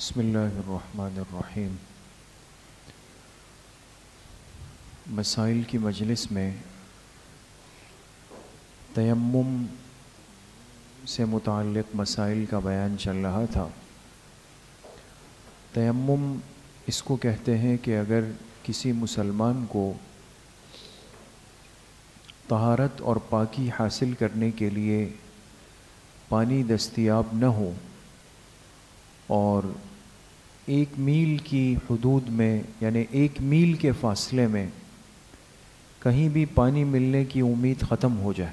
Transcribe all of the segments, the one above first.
بسم اللہ الرحمن الرحیم۔ مسائل کی مجلس میں تیمم سے متعلق مسائل کا بیان چل رہا تھا۔ تیمم اس کو کہتے ہیں کہ اگر کسی مسلمان کو طہارت اور پاکی حاصل کرنے کے لیے پانی دستیاب نہ ہو اور 1 میل کی حدود میں یعنی 1 میل کے فاصلے میں کہیں بھی پانی ملنے کی امید ختم ہو جائے۔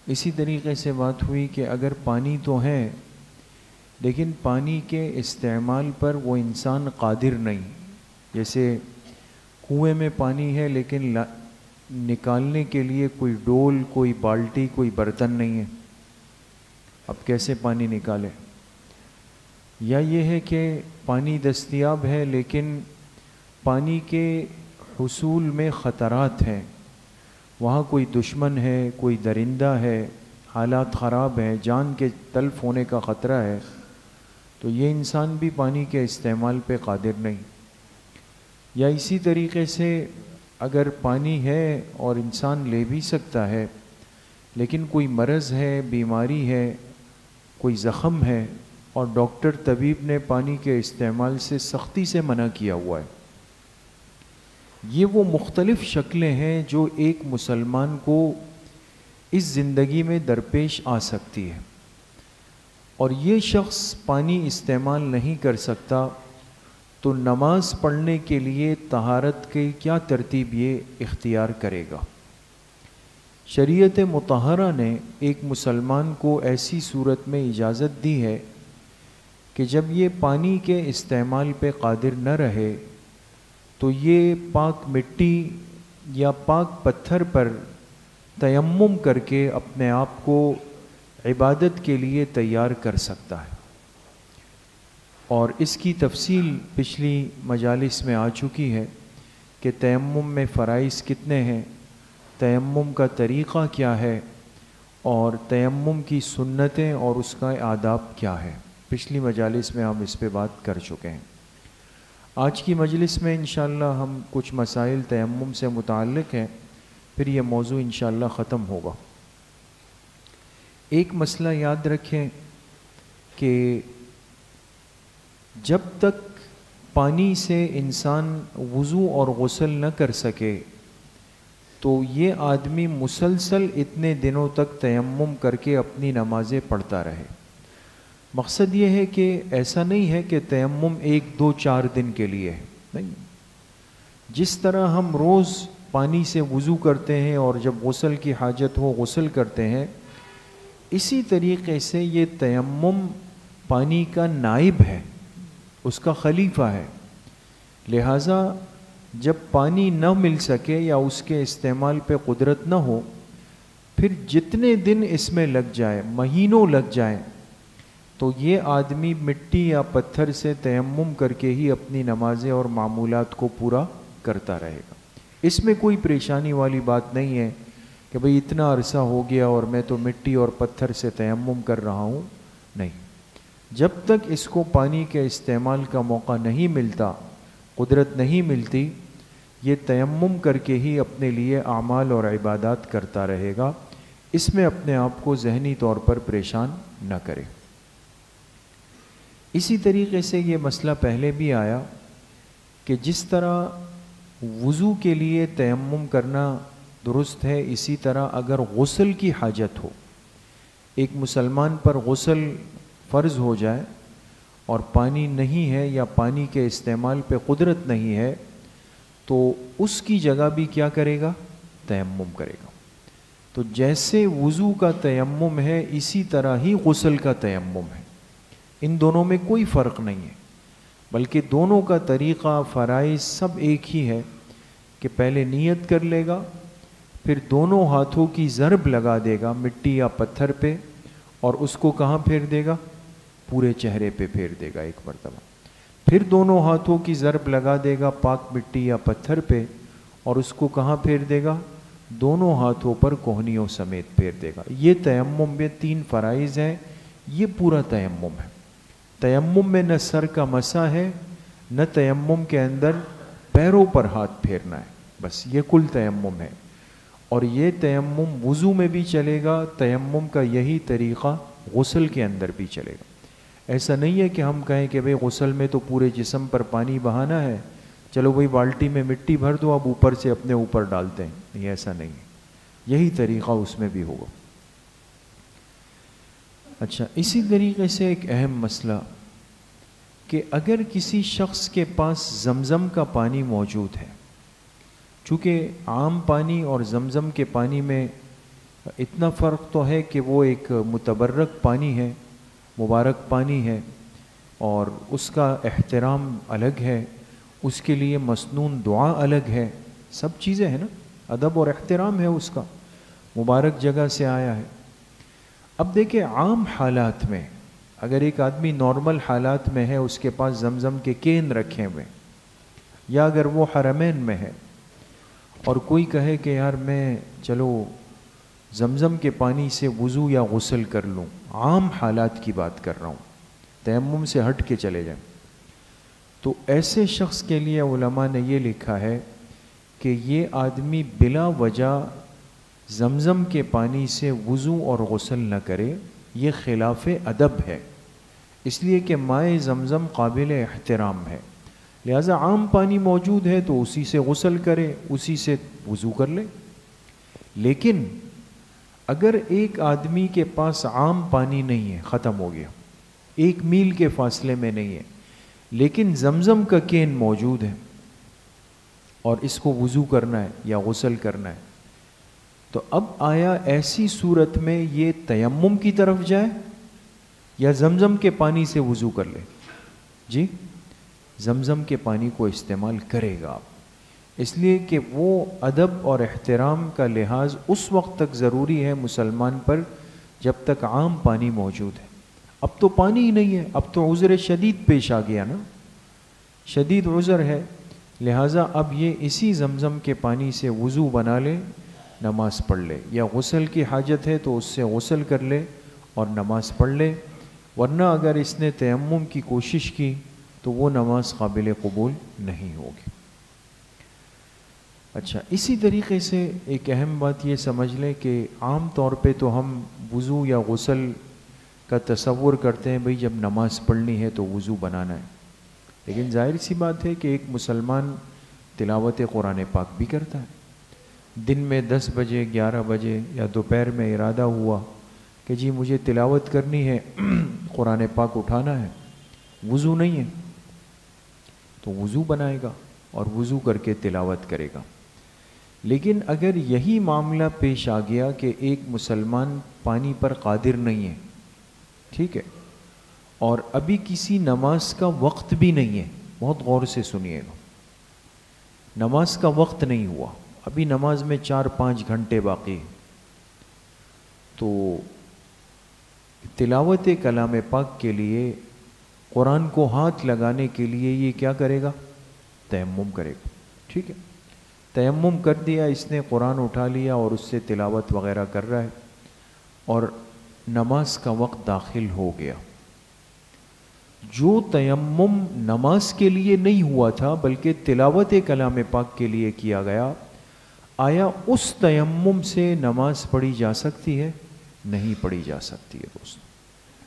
اسی طریقے سے بات ہوئی کہ اگر پانی تو ہے لیکن پانی کے استعمال پر وہ انسان قادر نہیں، جیسے کنویں میں پانی ہے لیکن نکالنے کے لیے کوئی ڈول، کوئی بالٹی، کوئی برتن نہیں ہے، اب کیسے پانی نکالے؟ یا یہ ہے کہ پانی دستیاب ہے لیکن پانی کے حصول میں خطرات ہیں، وہاں کوئی دشمن ہے، کوئی درندہ ہے، حالات خراب ہیں، جان کے تلف ہونے کا خطرہ ہے، تو یہ انسان بھی پانی کے استعمال پہ قادر نہیں۔ یا اسی طریقے سے اگر پانی ہے اور انسان لے بھی سکتا ہے لیکن کوئی مرض ہے، بیماری ہے، کوئی زخم ہے اور ڈاکٹر طبیب نے پانی کے استعمال سے سختی سے منع کیا ہوا ہے، یہ وہ مختلف شکلیں ہیں جو ایک مسلمان کو اس زندگی میں درپیش آ سکتی ہے، اور یہ شخص پانی استعمال نہیں کر سکتا تو نماز پڑھنے کے لیے طہارت کی کیا ترتیب یہ اختیار کرے گا؟ شریعت مطہرہ نے ایک مسلمان کو ایسی صورت میں اجازت دی ہے کہ جب یہ پانی کے استعمال پہ قادر نہ رہے تو یہ پاک مٹی یا پاک پتھر پر تیمم کر کے اپنے آپ کو عبادت کے لیے تیار کر سکتا ہے، اور اس کی تفصیل پچھلی مجالس میں آ چکی ہے کہ تیمم میں فرائض کتنے ہیں، تیمم کا طریقہ کیا ہے، اور تیمم کی سنتیں اور اس کا آداب کیا ہے۔ پچھلی مجالس میں ہم اس پہ بات کر چکے ہیں۔ آج کی مجلس میں انشاءاللہ ہم کچھ مسائل تیمم سے متعلق ہیں، پھر یہ موضوع انشاءاللہ ختم ہوگا۔ ایک مسئلہ یاد رکھیں کہ جب تک پانی سے انسان وضو اور غسل نہ کر سکے تو یہ آدمی مسلسل اتنے دنوں تک تیمم کر کے اپنی نمازیں پڑھتا رہے۔ مقصد یہ ہے کہ ایسا نہیں ہے کہ تیمم 1 2 4 دن کے لیے ہے، نہیں، جس طرح ہم روز پانی سے وضو کرتے ہیں اور جب غسل کی حاجت ہو غسل کرتے ہیں، اسی طریقے سے یہ تیمم پانی کا نائب ہے، اس کا خلیفہ ہے، لہٰذا جب پانی نہ مل سکے یا اس کے استعمال پہ قدرت نہ ہو، پھر جتنے دن اس میں لگ جائے، مہینوں لگ جائیں، تو یہ آدمی مٹی یا پتھر سے تیمم کر کے ہی اپنی نمازیں اور معمولات کو پورا کرتا رہے گا۔ اس میں کوئی پریشانی والی بات نہیں ہے کہ بھئی اتنا عرصہ ہو گیا اور میں تو مٹی اور پتھر سے تیمم کر رہا ہوں، نہیں، جب تک اس کو پانی کے استعمال کا موقع نہیں ملتا، قدرت نہیں ملتی، یہ تیمم کر کے ہی اپنے لیے اعمال اور عبادات کرتا رہے گا، اس میں اپنے آپ کو ذہنی طور پر پریشان نہ کرے۔ اسی طریقے سے یہ مسئلہ پہلے بھی آیا کہ جس طرح وضو کے لیے تیمم کرنا درست ہے، اسی طرح اگر غسل کی حاجت ہو، ایک مسلمان پر غسل فرض ہو جائے اور پانی نہیں ہے یا پانی کے استعمال پہ قدرت نہیں ہے، تو اس کی جگہ بھی کیا کرے گا؟ تیمم کرے گا۔ تو جیسے وضو کا تیمم ہے اسی طرح ہی غسل کا تیمم ہے، ان دونوں میں کوئی فرق نہیں ہے، بلکہ دونوں کا طریقہ، فرائض سب ایک ہی ہے کہ پہلے نیت کر لے گا، پھر دونوں ہاتھوں کی ضرب لگا دے گا مٹی یا پتھر پہ، اور اس کو کہاں پھیر دے گا؟ پورے چہرے پہ پھیر دے گا 1 مرتبہ، پھر دونوں ہاتھوں کی ضرب لگا دے گا پاک مٹی یا پتھر پہ، اور اس کو کہاں پھیر دے گا؟ دونوں ہاتھوں پر کوہنیوں سمیت پھیر دے گا۔ یہ تیمم میں 3 فرائض ہیں، یہ پورا تیمم ہے۔ تیمم میں نہ سر کا مسح ہے، نہ تیمم کے اندر پیروں پر ہاتھ پھیرنا ہے، بس یہ کل تیمم ہے۔ اور یہ تیمم وضو میں بھی چلے گا، تیمم کا یہی طریقہ غسل کے اندر بھی چلے گا۔ ایسا نہیں ہے کہ ہم کہیں کہ بھئی غسل میں تو پورے جسم پر پانی بہانا ہے، چلو بھئی بالٹی میں مٹی بھر دو، اب اوپر سے اپنے اوپر ڈالتے ہیں، نہیں، ایسا نہیں ہے، یہی طریقہ اس میں بھی ہوگا۔ اچھا، اسی طریقے سے ایک اہم مسئلہ کہ اگر کسی شخص کے پاس زمزم کا پانی موجود ہے، چونکہ عام پانی اور زمزم کے پانی میں اتنا فرق تو ہے کہ وہ ایک متبرک پانی ہے، مبارک پانی ہے، اور اس کا احترام الگ ہے، اس کے لیے مسنون دعا الگ ہے، سب چیزیں ہیں نا، ادب اور احترام ہے اس کا، مبارک جگہ سے آیا ہے۔ اب دیکھیں عام حالات میں اگر ایک آدمی نارمل حالات میں ہے، اس کے پاس زمزم کے کین رکھے ہوئے، یا اگر وہ حرمین میں ہے اور کوئی کہے کہ یار میں چلو زمزم کے پانی سے وضو یا غسل کر لوں، عام حالات کی بات کر رہا ہوں، تیمم سے ہٹ کے چلے جائیں، تو ایسے شخص کے لیے علماء نے یہ لکھا ہے کہ یہ آدمی بلا وجہ زمزم کے پانی سے وضو اور غسل نہ کرے، یہ خلاف ادب ہے، اس لیے کہ مائے زمزم قابل احترام ہے، لہذا عام پانی موجود ہے تو اسی سے غسل کرے، اسی سے وضو کر لے۔ لیکن اگر ایک آدمی کے پاس عام پانی نہیں ہے، ختم ہو گیا، 1 میل کے فاصلے میں نہیں ہے، لیکن زمزم کا کین موجود ہے اور اس کو وضو کرنا ہے یا غسل کرنا ہے، تو اب آیا ایسی صورت میں یہ تیمم کی طرف جائے یا زمزم کے پانی سے وضو کر لے؟ جی، زمزم کے پانی کو استعمال کرے گا آپ، اس لیے کہ وہ ادب اور احترام کا لحاظ اس وقت تک ضروری ہے مسلمان پر جب تک عام پانی موجود ہے۔ اب تو پانی ہی نہیں ہے، اب تو عذر شدید پیش آ گیا نا، شدید عذر ہے، لہٰذا اب یہ اسی زمزم کے پانی سے وضو بنا لے، نماز پڑھ لے، یا غسل کی حاجت ہے تو اس سے غسل کر لے اور نماز پڑھ لے، ورنہ اگر اس نے تیمم کی کوشش کی تو وہ نماز قابل قبول نہیں ہوگی۔ اچھا، اسی طریقے سے ایک اہم بات یہ سمجھ لیں کہ عام طور پہ تو ہم وضو یا غسل کا تصور کرتے ہیں بھئی جب نماز پڑھنی ہے تو وضو بنانا ہے، لیکن ظاہر سی بات ہے کہ ایک مسلمان تلاوت قرآن پاک بھی کرتا ہے، دن میں 10 بجے 11 بجے یا دوپہر میں ارادہ ہوا کہ جی مجھے تلاوت کرنی ہے، قرآن پاک اٹھانا ہے، وضو نہیں ہے تو وضو بنائے گا اور وضو کر کے تلاوت کرے گا۔ لیکن اگر یہی معاملہ پیش آ گیا کہ ایک مسلمان پانی پر قادر نہیں ہے، ٹھیک ہے، اور ابھی کسی نماز کا وقت بھی نہیں ہے، بہت غور سے سنیے گا، نماز کا وقت نہیں ہوا، ابھی نماز میں 4-5 گھنٹے باقی، تو تلاوت کلام پاک کے لیے قرآن کو ہاتھ لگانے کے لیے یہ کیا کرے گا؟ تیمم کرے گا، ٹھیک ہے، تیمم کر دیا، اس نے قرآن اٹھا لیا اور اس سے تلاوت وغیرہ کر رہا ہے، اور نماز کا وقت داخل ہو گیا۔ جو تیمم نماز کے لیے نہیں ہوا تھا بلکہ تلاوت کلام پاک کے لیے کیا گیا، آیا اس تیمم سے نماز پڑھی جا سکتی ہے؟ نہیں پڑھی جا سکتی ہے دوست،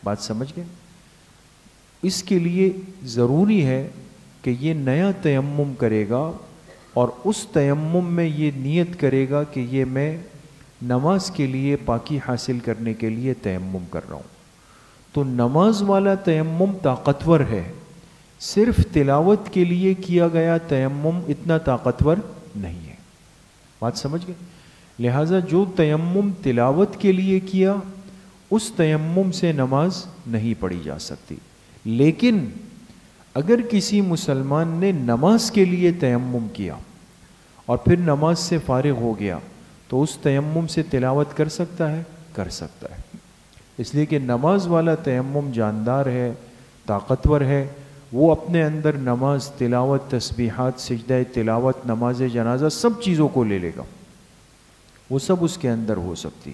بات سمجھ گئے؟ اس کے لیے ضروری ہے کہ یہ نیا تیمم کرے گا اور اس تیمم میں یہ نیت کرے گا کہ یہ میں نماز کے لیے پاکی حاصل کرنے کے لیے تیمم کر رہا ہوں۔ تو نماز والا تیمم طاقتور ہے، صرف تلاوت کے لیے کیا گیا تیمم اتنا طاقتور نہیں ہے، بات سمجھ گئے؟ لہٰذا جو تیمم تلاوت کے لیے کیا اس تیمم سے نماز نہیں پڑھی جا سکتی، لیکن اگر کسی مسلمان نے نماز کے لیے تیمم کیا اور پھر نماز سے فارغ ہو گیا تو اس تیمم سے تلاوت کر سکتا ہے؟ کر سکتا ہے، اس لیے کہ نماز والا تیمم جاندار ہے، طاقتور ہے، وہ اپنے اندر نماز، تلاوت، تسبیحات، سجدہ تلاوت، نماز جنازہ سب چیزوں کو لے لے گا، وہ سب اس کے اندر ہو سکتی۔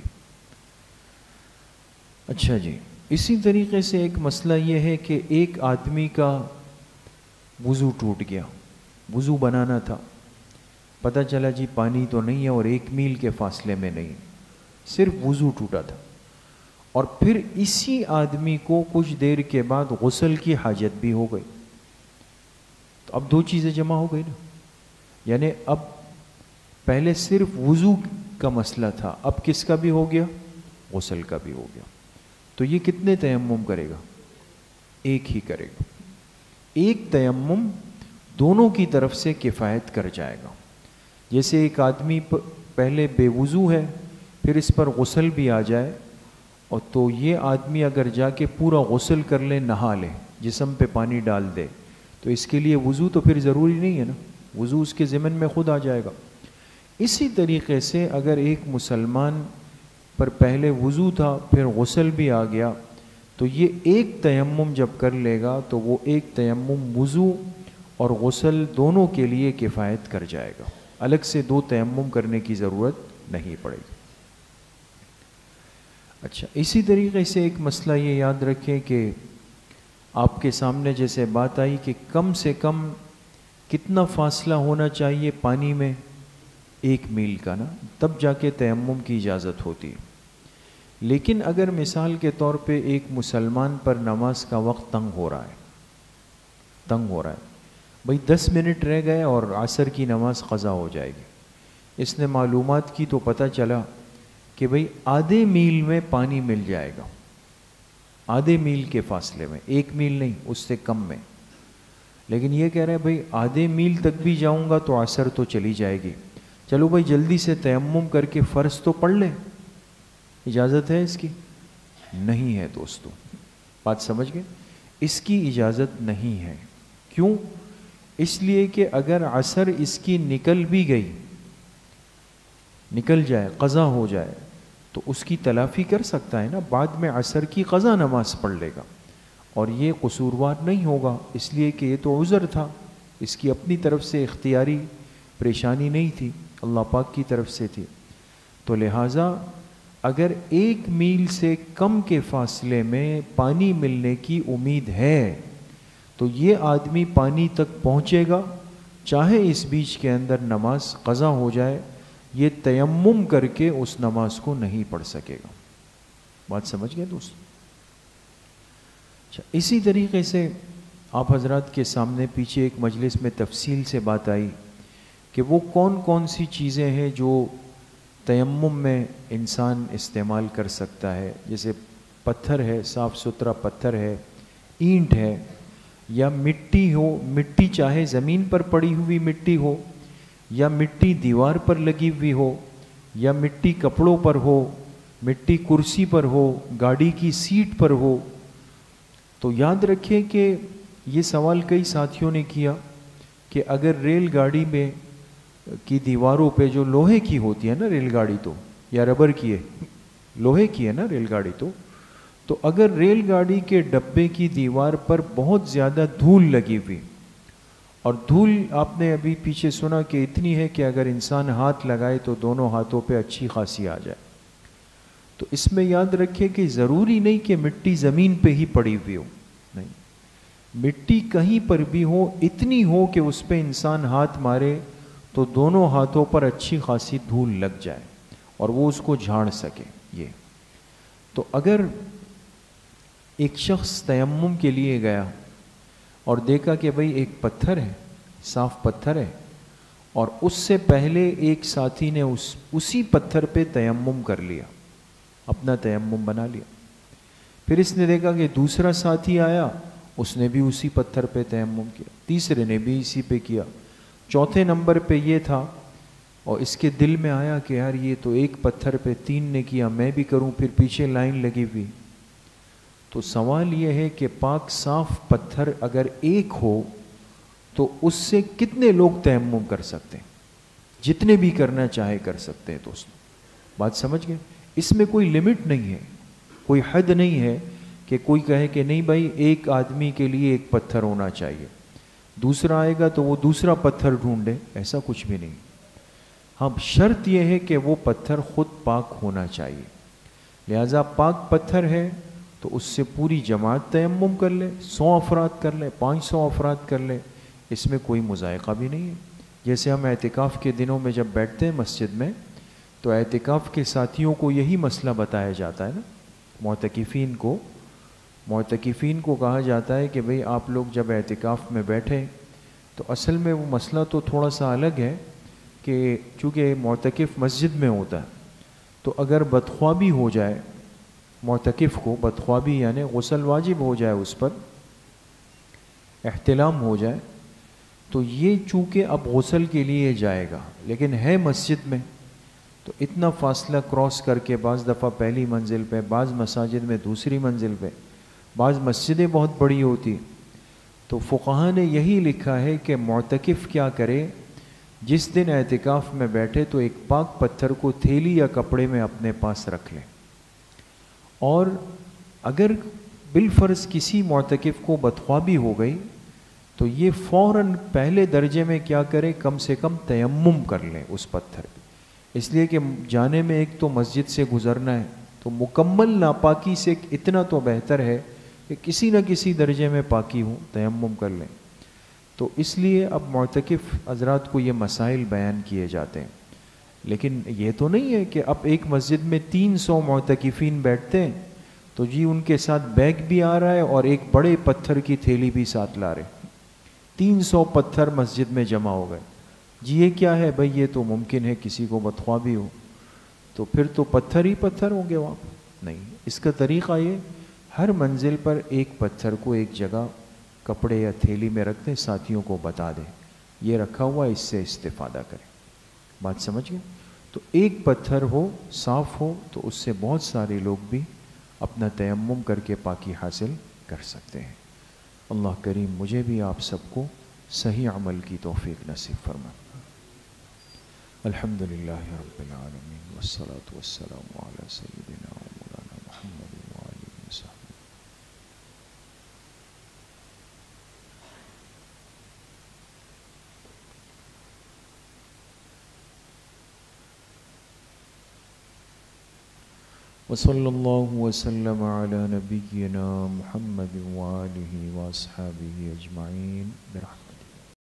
اچھا جی، اسی طریقے سے ایک مسئلہ یہ ہے کہ ایک آدمی کا وضو ٹوٹ گیا، وضو بنانا تھا، پتہ چلا جی پانی تو نہیں ہے اور 1 میل کے فاصلے میں نہیں، صرف وضو ٹوٹا تھا، اور پھر اسی آدمی کو کچھ دیر کے بعد غسل کی حاجت بھی ہو گئی، تو اب 2 چیزیں جمع ہو گئی نا، یعنی اب پہلے صرف وضو کا مسئلہ تھا، اب کس کا بھی ہو گیا؟ غسل کا بھی ہو گیا، تو یہ کتنے تیمم کرے گا؟ ایک ہی کرے گا، ایک تیمم دونوں کی طرف سے کفایت کر جائے گا۔ جیسے ایک آدمی پہلے بے وضو ہے، پھر اس پر غسل بھی آ جائے، اور تو یہ آدمی اگر جا کے پورا غسل کر لے، نہا لے، جسم پہ پانی ڈال دے، تو اس کے لیے وضو تو پھر ضروری نہیں ہے نا، وضو اس کے ضمن میں خود آ جائے گا۔ اسی طریقے سے اگر ایک مسلمان پر پہلے وضو تھا پھر غسل بھی آ گیا، تو یہ ایک تیمم جب کر لے گا تو وہ ایک تیمم وضو اور غسل دونوں کے لیے کفایت کر جائے گا، الگ سے 2 تیمم کرنے کی ضرورت نہیں پڑے گی۔ اچھا، اسی طریقے سے ایک مسئلہ یہ یاد رکھیں کہ آپ کے سامنے جیسے بات آئی کہ کم سے کم کتنا فاصلہ ہونا چاہیے پانی میں؟ 1 میل کا نا، تب جا کے تیمم کی اجازت ہوتی ہے۔ لیکن اگر مثال کے طور پہ ایک مسلمان پر نماز کا وقت تنگ ہو رہا ہے بھئی 10 منٹ رہ گئے اور عصر کی نماز قضا ہو جائے گی، اس نے معلومات کی تو پتہ چلا کہ بھئی آدھے میل میں پانی مل جائے گا، آدھے میل کے فاصلے میں، 1 میل نہیں، اس سے کم میں، لیکن یہ کہہ رہے ہیں بھئی آدھے میل تک بھی جاؤں گا تو عصر تو چلی جائے گی، چلو بھئی جلدی سے تیمم کر کے فرض تو پڑھ لیں، اجازت ہے اس کی؟ نہیں ہے دوستو، بات سمجھ گئے؟ اس کی اجازت نہیں ہے۔ کیوں؟ اس لیے کہ اگر عصر اس کی نکل بھی گئی، نکل جائے، قضا ہو جائے، تو اس کی تلافی کر سکتا ہے نا، بعد میں عصر کی قضا نماز پڑھ لے گا، اور یہ قصوروار نہیں ہوگا، اس لیے کہ یہ تو عذر تھا، اس کی اپنی طرف سے اختیاری پریشانی نہیں تھی، اللہ پاک کی طرف سے تھی۔ تو لہٰذا اگر 1 میل سے کم کے فاصلے میں پانی ملنے کی امید ہے تو یہ آدمی پانی تک پہنچے گا، چاہے اس بیچ کے اندر نماز قضا ہو جائے، یہ تیمم کر کے اس نماز کو نہیں پڑھ سکے گا۔ بات سمجھ گئے دوست؟ اچھا، اسی طریقے سے آپ حضرات کے سامنے پیچھے ایک مجلس میں تفصیل سے بات آئی کہ وہ کون کون سی چیزیں ہیں جو تیمم میں انسان استعمال کر سکتا ہے، جیسے پتھر ہے، صاف ستھرا پتھر ہے، اینٹ ہے، یا مٹی ہو، مٹی چاہے زمین پر پڑی ہوئی مٹی ہو، یا مٹی دیوار پر لگی ہوئی ہو، یا مٹی کپڑوں پر ہو، مٹی کرسی پر ہو، گاڑی کی سیٹ پر ہو۔ تو یاد رکھیں کہ یہ سوال کئی ساتھیوں نے کیا کہ اگر ریل گاڑی میں کی دیواروں پہ جو لوہے کی ہوتی ہے نا ریل گاڑی، تو یا ربر کی ہے، لوہے کی ہے نا ریل گاڑی، تو اگر ریل گاڑی کے ڈبے کی دیوار پر بہت زیادہ دھول لگی ہوئی، اور دھول آپ نے ابھی پیچھے سنا کہ اتنی ہے کہ اگر انسان ہاتھ لگائے تو دونوں ہاتھوں پہ اچھی خاصی آ جائے، تو اس میں یاد رکھے کہ ضروری نہیں کہ مٹی زمین پہ ہی پڑی ہوئی ہو، نہیں، مٹی کہیں پر بھی ہو، اتنی ہو کہ اس پہ انسان ہاتھ مارے تو دونوں ہاتھوں پر اچھی خاصی دھول لگ جائے اور وہ اس کو جھاڑ سکے۔ یہ تو اگر ایک شخص تیمم کے لیے گیا اور دیکھا کہ بھئی ایک پتھر ہے، صاف پتھر ہے، اور اس سے پہلے ایک ساتھی نے اسی پتھر پہ تیمم کر لیا، اپنا تیمم بنا لیا، پھر اس نے دیکھا کہ دوسرا ساتھی آیا، اس نے بھی اسی پتھر پہ تیمم کیا، تیسرے نے بھی اسی پہ کیا، چوتھے نمبر پہ یہ تھا، اور اس کے دل میں آیا کہ یار یہ تو ایک پتھر پہ 3 نے کیا، میں بھی کروں، پھر پیچھے لائن لگی ہوئی۔ تو سوال یہ ہے کہ پاک صاف پتھر اگر ایک ہو تو اس سے کتنے لوگ تیمم کر سکتے ہیں؟ جتنے بھی کرنا چاہے کر سکتے ہیں دوستو، بات سمجھ گئے؟ اس میں کوئی لمٹ نہیں ہے، کوئی حد نہیں ہے کہ کوئی کہے کہ نہیں بھائی ایک آدمی کے لیے ایک پتھر ہونا چاہیے، دوسرا آئے گا تو وہ دوسرا پتھر ڈھونڈے، ایسا کچھ بھی نہیں۔ ہاں، شرط یہ ہے کہ وہ پتھر خود پاک ہونا چاہیے، لہذا پاک پتھر ہے تو اس سے پوری جماعت تیمم کر لے، 100 افراد کر لے، 500 افراد کر لے، اس میں کوئی مذائقہ بھی نہیں ہے۔ جیسے ہم اعتکاف کے دنوں میں جب بیٹھتے ہیں مسجد میں تو اعتکاف کے ساتھیوں کو یہی مسئلہ بتایا جاتا ہے نا، معتکفین کو کہا جاتا ہے کہ بھئی آپ لوگ جب اعتکاف میں بیٹھیں تو اصل میں وہ مسئلہ تو تھوڑا سا الگ ہے کہ چونکہ معتکف مسجد میں ہوتا ہے، تو اگر بدخوابی ہو جائے معتکف کو، بدخوابی یعنی غسل واجب ہو جائے، اس پر احتلام ہو جائے، تو یہ چونکہ اب غسل کے لیے جائے گا لیکن ہے مسجد میں، تو اتنا فاصلہ کراس کر کے بعض دفعہ پہلی منزل پہ، بعض مساجد میں دوسری منزل پہ، بعض مسجدیں بہت بڑی ہوتی، تو فقہاء نے یہی لکھا ہے کہ معتکف کیا کرے، جس دن اعتکاف میں بیٹھے تو ایک پاک پتھر کو تھیلی یا کپڑے میں اپنے پاس رکھ لے، اور اگر بالفرض کسی معتکف کو بدخوابی ہو گئی تو یہ فوراً پہلے درجے میں کیا کرے، کم سے کم تیمم کر لیں اس پتھر پہ، اس لیے کہ جانے میں ایک تو مسجد سے گزرنا ہے، تو مکمل ناپاکی سے اتنا تو بہتر ہے کہ کسی نہ کسی درجے میں پاکی ہو، تیمم کر لیں۔ تو اس لیے اب معتکف حضرات کو یہ مسائل بیان کیے جاتے ہیں، لیکن یہ تو نہیں ہے کہ اب ایک مسجد میں 300 معتکفین بیٹھتے ہیں تو جی ان کے ساتھ بیگ بھی آ رہا ہے اور ایک بڑے پتھر کی تھیلی بھی ساتھ لا رہے، 300 پتھر مسجد میں جمع ہو گئے، جی یہ کیا ہے بھئی، یہ تو ممکن ہے کسی کو بدخوابی ہو، تو پھر تو پتھر ہی پتھر ہوں گے وہاں پر۔ نہیں، اس کا طریقہ یہ، ہر منزل پر ایک پتھر کو ایک جگہ کپڑے یا تھیلی میں رکھ دیں، ساتھیوں کو بتا دیں یہ رکھا ہوا، اس سے استفادہ کریں۔ بات سمجھ گئے؟ تو ایک پتھر ہو، صاف ہو، تو اس سے بہت سارے لوگ بھی اپنا تیمم کر کے پاکی حاصل کر سکتے ہیں۔ اللہ کریم مجھے بھی آپ سب کو صحیح عمل کی توفیق نصیب فرمائے۔ الحمدللہ رب العالمین والصلاة والسلام علی سیدنا و مولانا محمد وآلہ وصحبہ۔ وصلی اللہ وسلم علی نبینا محمد وآلہ واصحابہ اجمعین برحمتہ۔